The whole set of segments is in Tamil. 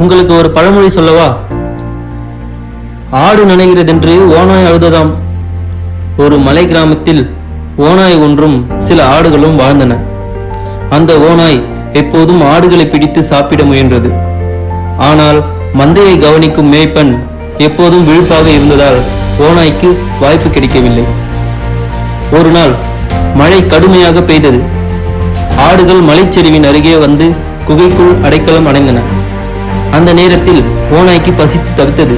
உங்களுக்கு ஒரு பழமொழி சொல்லவா? ஆடு நனைகிறதென்று ஓநாய் அழுததாம். ஒரு மலை கிராமத்தில் ஓநாய் ஒன்றும் சில ஆடுகளும் வாழ்ந்தன. அந்த ஓநாய் எப்போதும் ஆடுகளை பிடித்து சாப்பிட முயன்றது. ஆனால் மந்தையை கவனிக்கும் மேய்ப்பன் எப்போதும் விழிப்பாக இருந்ததால் ஓநாய்க்கு வாய்ப்பு கிடைக்கவில்லை. ஒரு நாள் மழை கடுமையாக பெய்தது. ஆடுகள் மலைச்சரிவின் அருகே வந்து குகைக்குள் அடைக்கலம் அடைந்தன. அந்த நேரத்தில் ஓநாய்க்கு பசித்து தவித்தது.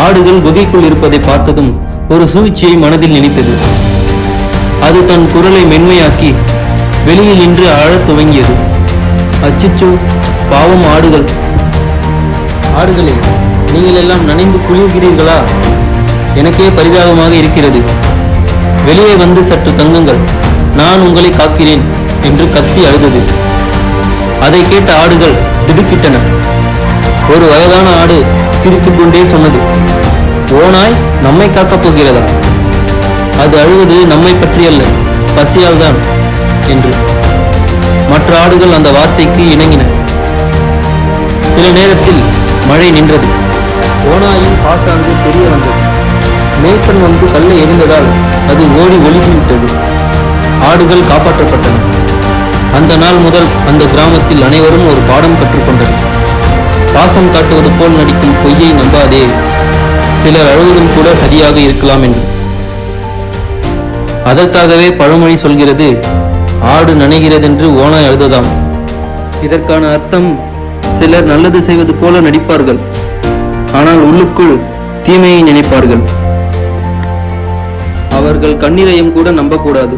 ஆடுகள் குகைக்குள் இருப்பதை பார்த்ததும் ஒரு சூழ்ச்சியை மனதில் நினைத்தது. அது தன் குரலை மென்மையாக்கி வெளியில் நின்று அழத் துவங்கியது. அச்சுச்சோ, பாவம் ஆடுகள்! ஆடுகளே, நீங்கள் எல்லாம் நனைந்து குளிர்கிறீர்களா? எனக்கே பரிதாபமாக இருக்கிறது. வெளியே வந்து சற்று தங்குங்கள், நான் உங்களை காக்கிறேன் என்று கத்தி அழுதது. அதை கேட்ட ஆடுகள் திடுக்கிட்டன. ஒரு வயதான ஆடு சிரித்துக்கொண்டே சொன்னது, ஓநாய் நம்மை காக்கப் போகிறதா? அது அழுவது நம்மை பற்றியல்ல, பசியால் தான் என்று. மற்ற ஆடுகள் அந்த வார்த்தைக்கு இணங்கின. சில நேரத்தில் மழை நின்றது. ஓநாயின் பாசாங்கு தெரிய வந்தது. மேய்ப்பன் வந்து கல்லை எறிந்ததால் அது ஓடி ஒளிந்துவிட்டது. ஆடுகள் காப்பாற்றப்பட்டன. அந்த நாள் முதல் அந்த கிராமத்தில் அனைவரும் ஒரு பாடம் கற்றுக்கொண்டனர். பாசம் காட்டுவது போல் நடிக்கும் பொய்யை நம்பாதே, சிலர் அழுவதும் கூட சரியாக இருக்கலாம் என்று. அதற்காகவே பழமொழி சொல்கிறது, ஆடு நனைகிறதென்று ஓநாய் அழுததாம். இதற்கான அர்த்தம், சிலர் நல்லது செய்வது போல நடிப்பார்கள், ஆனால் உள்ளுக்குள் தீமையை நினைப்பார்கள். அவர்கள் கண்ணீரையும் கூட நம்பக்கூடாது.